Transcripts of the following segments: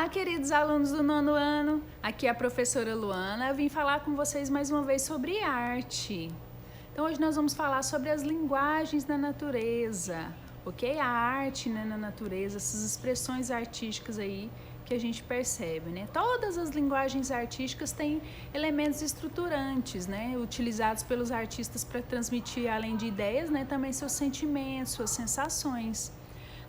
Olá, queridos alunos do nono ano, aqui é a professora Luana. Eu vim falar com vocês mais uma vez sobre arte. Então hoje nós vamos falar sobre as linguagens da natureza, ok? A arte, né, na natureza, essas expressões artísticas aí que a gente percebe, né? Todas as linguagens artísticas têm elementos estruturantes, né? Utilizados pelos artistas para transmitir, além de ideias, né, também seus sentimentos, suas sensações.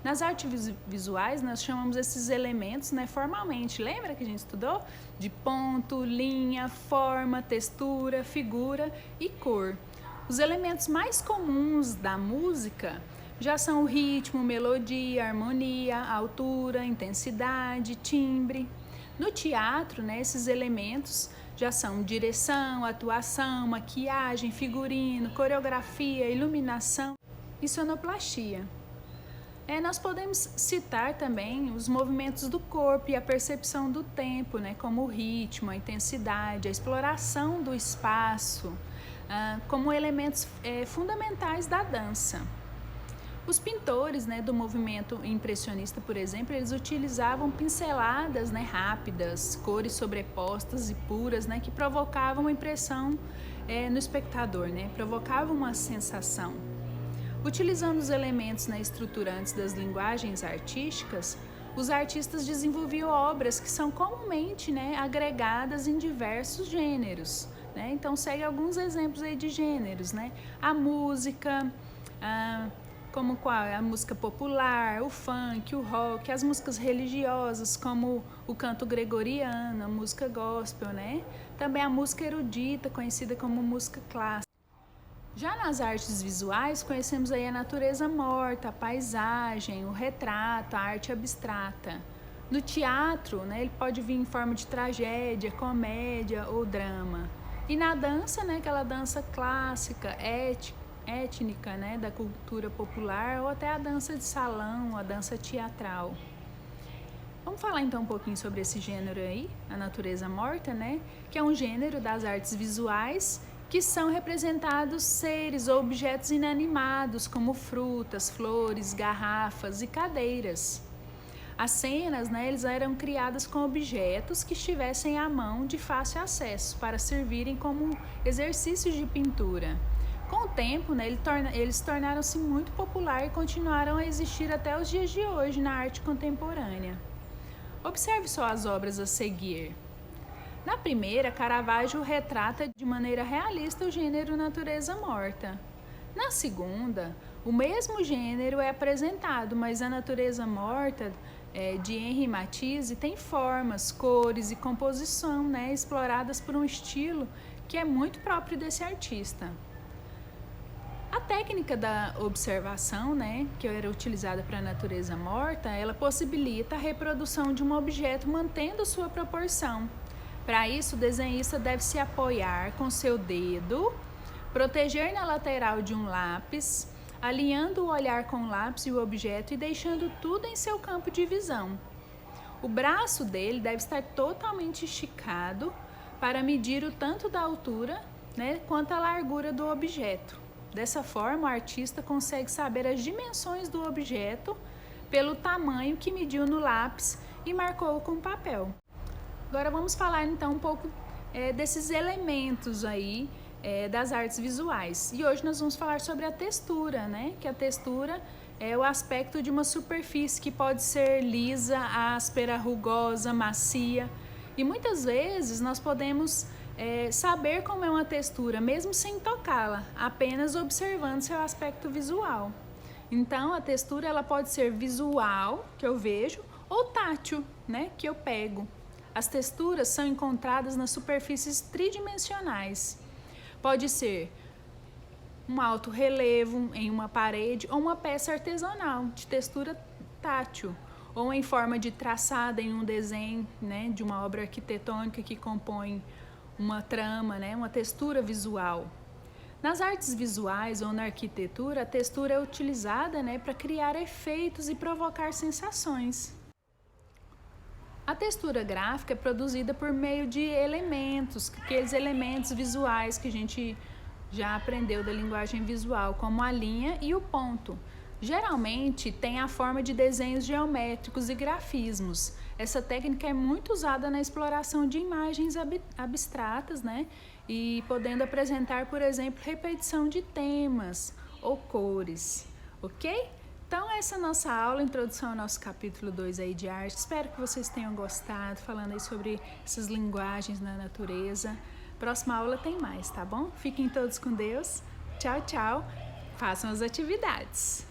Nas artes visuais, nós chamamos esses elementos, né, formalmente. Lembra que a gente estudou? De ponto, linha, forma, textura, figura e cor. Os elementos mais comuns da música já são o ritmo, melodia, harmonia, altura, intensidade, timbre. No teatro, né, esses elementos já são direção, atuação, maquiagem, figurino, coreografia, iluminação e sonoplastia. Nós podemos citar também os movimentos do corpo e a percepção do tempo, né, como o ritmo, a intensidade, a exploração do espaço, como elementos fundamentais da dança. Os pintores, né, do movimento impressionista, por exemplo, eles utilizavam pinceladas, né, rápidas, cores sobrepostas e puras, né, que provocavam uma impressão no espectador, né, provocavam uma sensação. Utilizando os elementos, né, estruturantes das linguagens artísticas, os artistas desenvolviam obras que são comumente, né, agregadas em diversos gêneros, né? Então segue alguns exemplos aí de gêneros, né? A música, como qual? A música popular, o funk, o rock, as músicas religiosas como o canto gregoriano, a música gospel, né? Também a música erudita, conhecida como música clássica. Já nas artes visuais, conhecemos aí a natureza morta, a paisagem, o retrato, a arte abstrata. No teatro, né, ele pode vir em forma de tragédia, comédia ou drama. E na dança, né, aquela dança clássica, étnica, né, da cultura popular, ou até a dança de salão, a dança teatral. Vamos falar então um pouquinho sobre esse gênero aí, a natureza morta, né, que é um gênero das artes visuais que são representados seres ou objetos inanimados, como frutas, flores, garrafas e cadeiras. As cenas, né, eles eram criadas com objetos que estivessem à mão de fácil acesso, para servirem como exercícios de pintura. Com o tempo, né, eles tornaram-se muito populares e continuaram a existir até os dias de hoje na arte contemporânea. Observe só as obras a seguir. Na primeira, Caravaggio retrata de maneira realista o gênero natureza morta. Na segunda, o mesmo gênero é apresentado, mas a natureza morta de Henri Matisse tem formas, cores e composição, né, exploradas por um estilo que é muito próprio desse artista. A técnica da observação, né, que era utilizada para a natureza morta, ela possibilita a reprodução de um objeto mantendo sua proporção. Para isso, o desenhista deve se apoiar com seu dedo, proteger na lateral de um lápis, alinhando o olhar com o lápis e o objeto e deixando tudo em seu campo de visão. O braço dele deve estar totalmente esticado para medir o tanto da altura, né, quanto a largura do objeto. Dessa forma, o artista consegue saber as dimensões do objeto pelo tamanho que mediu no lápis e marcou com papel. Agora vamos falar então um pouco desses elementos aí das artes visuais. E hoje nós vamos falar sobre a textura, né? Que a textura é o aspecto de uma superfície que pode ser lisa, áspera, rugosa, macia. E muitas vezes nós podemos saber como é uma textura, mesmo sem tocá-la, apenas observando seu aspecto visual. Então a textura ela pode ser visual, que eu vejo, ou tátil, né? Que eu pego. As texturas são encontradas nas superfícies tridimensionais. Pode ser um alto relevo em uma parede ou uma peça artesanal de textura tátil, ou em forma de traçada em um desenho, né, de uma obra arquitetônica que compõe uma trama, né, uma textura visual. Nas artes visuais ou na arquitetura, a textura é utilizada, né, para criar efeitos e provocar sensações. A textura gráfica é produzida por meio de elementos, aqueles elementos visuais que a gente já aprendeu da linguagem visual, como a linha e o ponto. Geralmente tem a forma de desenhos geométricos e grafismos. Essa técnica é muito usada na exploração de imagens abstratas, né? E podendo apresentar, por exemplo, repetição de temas ou cores, ok? Então, essa é a nossa aula, introdução ao nosso capítulo 2 aí de arte. Espero que vocês tenham gostado, falando aí sobre essas linguagens na natureza. Próxima aula tem mais, tá bom? Fiquem todos com Deus. Tchau, tchau. Façam as atividades.